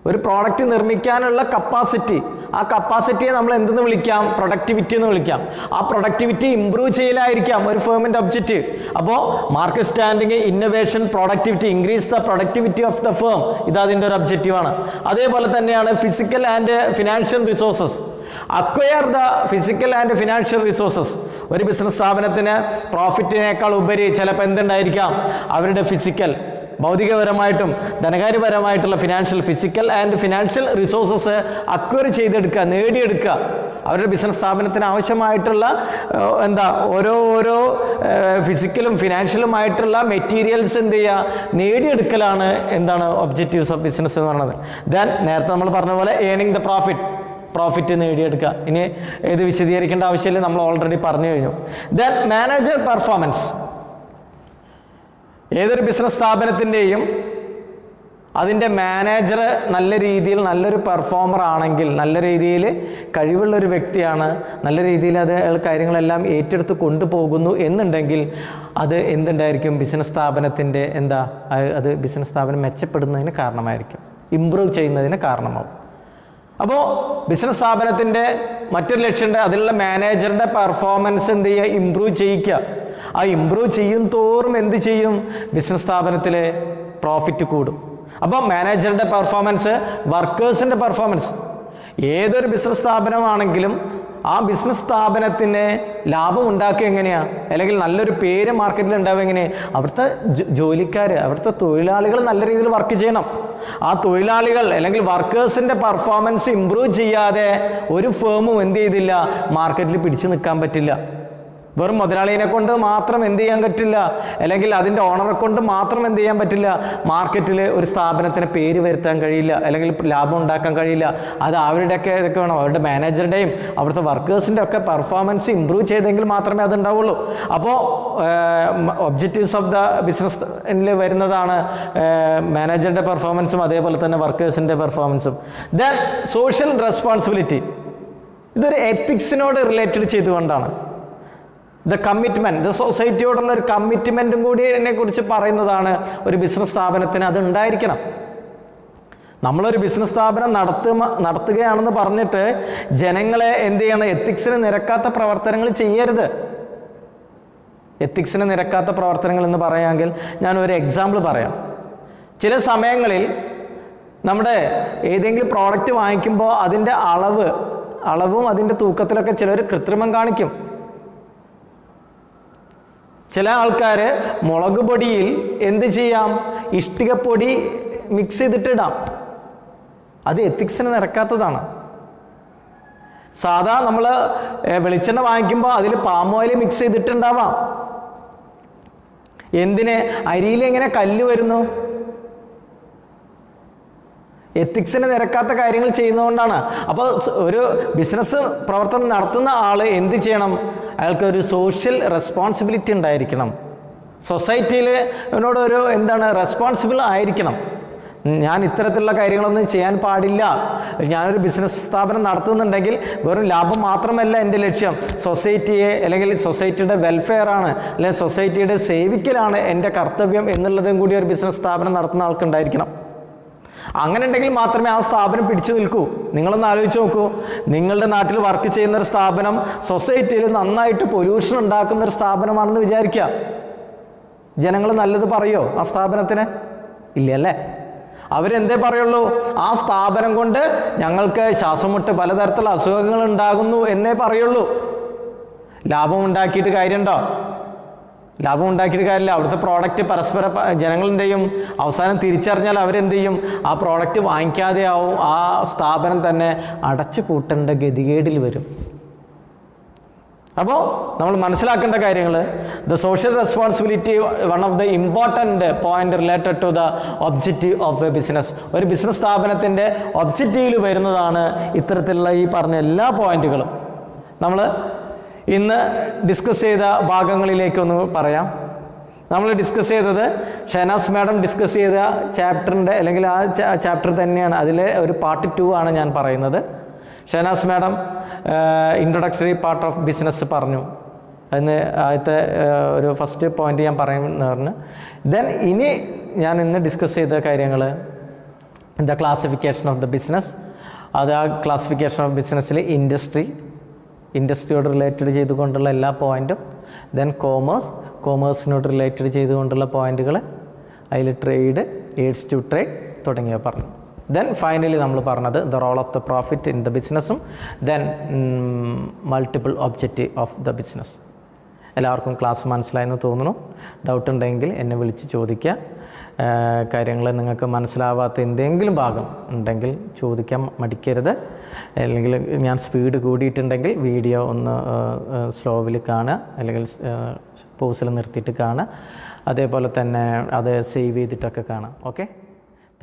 A: ഒരു പ്രോഡക്റ്റ് നിർമ്മിക്കാനുള്ള കപ്പാസിറ്റി, ആ കപ്പാസിറ്റിയെ നമ്മൾ എന്തെന്ന് വിളിക്കാം? പ്രൊഡക്ടിവിറ്റി എന്ന് വിളിക്കാം. ആ പ്രൊഡക്ടിവിറ്റി ഇംപ്രൂവ് ചെയ്യലായിരിക്കാം ഒരു ഫേമിൻ്റെ ഒബ്ജക്റ്റീവ്. അപ്പോൾ market standing, innovation, productivity, increase the productivity of the firm, ഇതതിൻ്റെ ഒരു ഒബ്ജക്റ്റീവാണ്. അതേപോലെ തന്നെയാണ് physical and financial resources. Acquire the physical and financial resources. ഒരു ബിസിനസ് സ്ഥാപനത്തിന് പ്രോഫിറ്റിനേക്കാൾ ഉപരി ചിലപ്പോൾ എന്തുണ്ടായിരിക്കാം? അവരുടെ ഭൗതികപരമായിട്ടും ധനകാര്യപരമായിട്ടുള്ള physical and financial resources acquire ചെയ്തെടുക്കുക, നേടിയെടുക്കുക. അവരുടെ ബിസിനസ് സ്ഥാപനത്തിന് ആവശ്യമായിട്ടുള്ള ഓരോ ഫിസിക്കലും ഫിനാൻഷ്യലുമായിട്ടുള്ള മെറ്റീരിയൽസ് നേടിയെടുക്കലാണ് ഒബ്ജക്റ്റീവ്സ് ഓഫ് ബിസിനസ് എന്ന് പറയുന്നത്. ദെൻ നേരത്തെ നമ്മൾ പറഞ്ഞ പോലെ ഏണിംഗ് ദ പ്രോഫിറ്റ് നേടിയെടുക്കുക. ഇനി ഇത് വിശദീകരിക്കേണ്ട ആവശ്യമില്ല, നമ്മൾ ഓൾറെഡി പറഞ്ഞു കഴിഞ്ഞു. Then manager performance. ഏതൊരു ബിസിനസ് സ്ഥാപനത്തിൻ്റെയും അതിൻ്റെ മാനേജർ നല്ല രീതിയിൽ നല്ലൊരു പെർഫോമർ ആണെങ്കിൽ, നല്ല രീതിയിൽ കഴിവുള്ളൊരു വ്യക്തിയാണ്, നല്ല രീതിയിൽ കാര്യങ്ങളെല്ലാം ഏറ്റെടുത്ത് കൊണ്ടുപോകുന്നു എന്നുണ്ടെങ്കിൽ അത് എന്തുണ്ടായിരിക്കും? ബിസിനസ് സ്ഥാപനത്തിൻ്റെ അത് ബിസിനസ് സ്ഥാപനം മെച്ചപ്പെടുന്നതിന് കാരണമായിരിക്കും, ഇംപ്രൂവ് ചെയ്യുന്നതിന് കാരണമാവും. അപ്പോൾ ബിസിനസ് സ്ഥാപനത്തിൻ്റെ മറ്റൊരു ലക്ഷ്യമുണ്ട്, അതിലുള്ള മാനേജറുടെ പെർഫോമൻസ് ഇംപ്രൂവ് ചെയ്യിക്കുക. ആ ഇംപ്രൂവ് ചെയ്യും തോറും എന്ത് ചെയ്യും? ബിസിനസ് സ്ഥാപനത്തിലെ പ്രോഫിറ്റ് കൂടും. അപ്പോൾ മാനേജറുടെ പെർഫോമൻസ്, വർക്കേഴ്സിൻ്റെ പെർഫോമൻസ്, ഏതൊരു ബിസിനസ് സ്ഥാപനമാണെങ്കിലും ആ ബിസിനസ് സ്ഥാപനത്തിന് ലാഭം ഉണ്ടാക്കുക എങ്ങനെയാണ്, അല്ലെങ്കിൽ നല്ലൊരു പേര് മാർക്കറ്റിൽ ഉണ്ടാവുക എങ്ങനെ? അവിടുത്തെ ജോലിക്കാർ, അവിടുത്തെ തൊഴിലാളികൾ നല്ല രീതിയിൽ വർക്ക് ചെയ്യണം. ആ തൊഴിലാളികൾ അല്ലെങ്കിൽ വർക്കേഴ്സിൻ്റെ പെർഫോമൻസ് ഇമ്പ്രൂവ് ചെയ്യാതെ ഒരു ഫേമും എന്ത് ചെയ്തില്ല, മാർക്കറ്റിൽ പിടിച്ചു നിൽക്കാൻ പറ്റില്ല. വെറും മുതലാളിയെ കൊണ്ട് മാത്രം എന്ത് ചെയ്യാൻ പറ്റില്ല, അല്ലെങ്കിൽ അതിൻ്റെ ഓണറെ കൊണ്ട് മാത്രം എന്ത് ചെയ്യാൻ പറ്റില്ല, മാർക്കറ്റിൽ ഒരു സ്ഥാപനത്തിന് പേര് വരുത്താൻ കഴിയില്ല, അല്ലെങ്കിൽ ലാഭം ഉണ്ടാക്കാൻ കഴിയില്ല. അത് അവരുടെയൊക്കെ ഇതൊക്കെ വേണം, അവരുടെ മാനേജറുടെയും അവിടുത്തെ വർക്കേഴ്സിൻ്റെ ഒക്കെ പെർഫോമൻസ് ഇമ്പ്രൂവ് ചെയ്തെങ്കിൽ മാത്രമേ അത് ഉണ്ടാവുള്ളൂ. അപ്പോൾ ഒബ്ജക്റ്റീവ്സ് ഓഫ് ദ ബിസിനസ്സിൽ വരുന്നതാണ് മാനേജറുടെ പെർഫോമൻസും അതേപോലെ തന്നെ വർക്കേഴ്സിൻ്റെ പെർഫോമൻസും. ദെൻ സോഷ്യൽ റെസ്പോൺസിബിലിറ്റി, ഇതൊരു എത്തിക്സിനോട് റിലേറ്റഡ് ചെയ്തുകൊണ്ടാണ്. ദ കമ്മിറ്റ്മെൻറ്റ്, ദ സൊസൈറ്റിയോടുള്ള ഒരു കമ്മിറ്റ്മെൻറ്റും കൂടി ഇതിനെ കുറിച്ച് പറയുന്നതാണ് ഒരു ബിസിനസ് സ്ഥാപനത്തിന് അത് ഉണ്ടായിരിക്കണം. നമ്മളൊരു ബിസിനസ് സ്ഥാപനം നടത്തുകയാണെന്ന് പറഞ്ഞിട്ട് ജനങ്ങളെ എന്ത് ചെയ്യണം, എത്തിക്സിന് നിരക്കാത്ത പ്രവർത്തനങ്ങൾ ചെയ്യരുത്. എത്തിക്സിന് നിരക്കാത്ത പ്രവർത്തനങ്ങൾ എന്ന് പറയാമെങ്കിൽ ഞാനൊരു എക്സാമ്പിൾ പറയാം. ചില സമയങ്ങളിൽ നമ്മുടെ ഏതെങ്കിലും പ്രോഡക്റ്റ് വാങ്ങിക്കുമ്പോൾ അതിൻ്റെ അളവും അതിൻ്റെ തൂക്കത്തിലൊക്കെ ചിലർ കൃത്രിമം കാണിക്കും. ചില ആൾക്കാർ മുളക് പൊടിയിൽ എന്ത് ചെയ്യാം, ഇഷ്ടികപ്പൊടി മിക്സ് ചെയ്തിട്ടിടാം. അത് എത്തിക്സിന് നിരക്കാത്തതാണ്. സാധാ നമ്മൾ വെളിച്ചെണ്ണ വാങ്ങിക്കുമ്പോൾ അതിൽ പാം ഓയിൽ മിക്സ് ചെയ്തിട്ടുണ്ടാവാം. എന്തിന്? അരിയിൽ എങ്ങനെ കല്ല് വരുന്നു? എത്തിക്സിന് നിരക്കാത്ത കാര്യങ്ങൾ ചെയ്യുന്നതുകൊണ്ടാണ്. അപ്പോൾ ഒരു ബിസിനസ് പ്രവർത്തനം നടത്തുന്ന ആൾ എന്ത് ചെയ്യണം, അയാൾക്ക് ഒരു സോഷ്യൽ റെസ്പോൺസിബിലിറ്റി ഉണ്ടായിരിക്കണം. സൊസൈറ്റിയിൽ എന്നോടൊരു റെസ്പോൺസിബിൾ ആയിരിക്കണം. ഞാൻ ഇത്തരത്തിലുള്ള കാര്യങ്ങളൊന്നും ചെയ്യാൻ പാടില്ല. ഞാനൊരു ബിസിനസ് സ്ഥാപനം നടത്തുന്നുണ്ടെങ്കിൽ വെറും ലാഭം മാത്രമല്ല എൻ്റെ ലക്ഷ്യം, സൊസൈറ്റിയെ അല്ലെങ്കിൽ സൊസൈറ്റിയുടെ വെൽഫെയറാണ്, അല്ലെങ്കിൽ സൊസൈറ്റിയുടെ സേവിക്കലാണ് എൻ്റെ കർത്തവ്യം എന്നുള്ളതും കൂടി ഒരു ബിസിനസ് സ്ഥാപനം നടത്തുന്ന ആൾക്കുണ്ടായിരിക്കണം. അങ്ങനെ ഉണ്ടെങ്കിൽ മാത്രമേ ആ സ്ഥാപനം പിടിച്ചു നിൽക്കൂ. നിങ്ങളൊന്ന് ആലോചിച്ച് നോക്കൂ, നിങ്ങളുടെ നാട്ടിൽ വർക്ക് ചെയ്യുന്ന ഒരു സ്ഥാപനം സൊസൈറ്റിയിൽ നന്നായിട്ട് പൊല്യൂഷൻ ഉണ്ടാക്കുന്ന ഒരു സ്ഥാപനമാണെന്ന് വിചാരിക്കുക. ജനങ്ങൾ നല്ലത് പറയുമോ ആ സ്ഥാപനത്തിന്? ഇല്ലല്ലേ. അവരെന്തേ പറയുള്ളൂ, ആ സ്ഥാപനം കൊണ്ട് ഞങ്ങൾക്ക് ശ്വാസമുട്ട് പലതരത്തിലുള്ള അസുഖങ്ങൾ ഉണ്ടാകുന്നു എന്നേ പറയുള്ളൂ. ലാഭം ഉണ്ടാക്കിയിട്ട് കാര്യമുണ്ടോ? ലാഭം ഉണ്ടാക്കിയിട്ട് കാര്യമില്ല. അവിടുത്തെ പ്രോഡക്റ്റ് പരസ്പരം ജനങ്ങൾ എന്ത് ചെയ്യും, അവസാനം തിരിച്ചറിഞ്ഞാൽ അവരെന്ത് ചെയ്യും, ആ പ്രോഡക്റ്റ് വാങ്ങിക്കാതെ ആവും, ആ സ്ഥാപനം തന്നെ അടച്ചു പൂട്ടേണ്ട ഗതികേടിൽ വരും. അപ്പോൾ നമ്മൾ മനസ്സിലാക്കേണ്ട കാര്യങ്ങൾ, the social responsibility one of the important point related to the objective of a business. ഒരു ബിസിനസ് സ്ഥാപനത്തിൻ്റെ ഒബ്ജക്റ്റീവിൽ വരുന്നതാണ് ഇത്തരത്തിലുള്ള ഈ പറഞ്ഞ എല്ലാ പോയിന്റുകളും. നമ്മൾ ഇന്ന് ഡിസ്കസ് ചെയ്ത ഭാഗങ്ങളിലേക്കൊന്ന് പറയാം. നമ്മൾ ഡിസ്കസ് ചെയ്തത് ഷഹനാസ് മാഡം ഡിസ്കസ് ചെയ്ത ചാപ്റ്ററിൻ്റെ അല്ലെങ്കിൽ ആ ചാപ്റ്റർ തന്നെയാണ്, അതിലെ ഒരു പാർട്ട് 2 ആണ് ഞാൻ പറയുന്നത്. Shahnaz madam introductory part of business പറഞ്ഞു. അതിന് ആദ്യത്തെ ഒരു ഫസ്റ്റ് പോയിന്റ് ഞാൻ പറയുമെന്ന് പറഞ്ഞു. ദെൻ ഇനി ഞാൻ ഇന്ന് ഡിസ്കസ് ചെയ്ത കാര്യങ്ങൾ the classification of the business. അത് ആ ക്ലാസിഫിക്കേഷൻ ഓഫ് ബിസിനസ്സിൽ ഇൻഡസ്ട്രിയോട് റിലേറ്റഡ് ചെയ്തുകൊണ്ടുള്ള എല്ലാ പോയിൻറ്റും, ദെൻ കോമേഴ്സിനോട് റിലേറ്റഡ് ചെയ്തുകൊണ്ടുള്ള പോയിൻറ്റുകൾ, അതിൽ ട്രേഡ്, എയ്ഡ്സ് ടു ട്രേഡ് തുടങ്ങിയവ പറഞ്ഞു. ദെൻ ഫൈനലി നമ്മൾ പറഞ്ഞത് the role of the profit in the ബിസിനസ്സും then multiple objective of the business. എല്ലാവർക്കും ക്ലാസ് മനസ്സിലായെന്ന് തോന്നുന്നു. ഡൗട്ട് ഉണ്ടെങ്കിൽ എന്നെ വിളിച്ച് ചോദിക്കുക. കാര്യങ്ങൾ നിങ്ങൾക്ക് മനസ്സിലാവാത്ത എന്തെങ്കിലും ഭാഗം ഉണ്ടെങ്കിൽ ചോദിക്കാൻ മടിക്കരുത്. അല്ലെങ്കിൽ ഞാൻ സ്പീഡ് കൂടിയിട്ടുണ്ടെങ്കിൽ വീഡിയോ ഒന്ന് സ്ലോവിൽ കാണുക, അല്ലെങ്കിൽ പോസിൽ നിർത്തിയിട്ട് കാണുക. അതേപോലെ തന്നെ അത് സേവ് ചെയ്തിട്ടൊക്കെ കാണാം. Okay,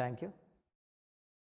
A: thank you.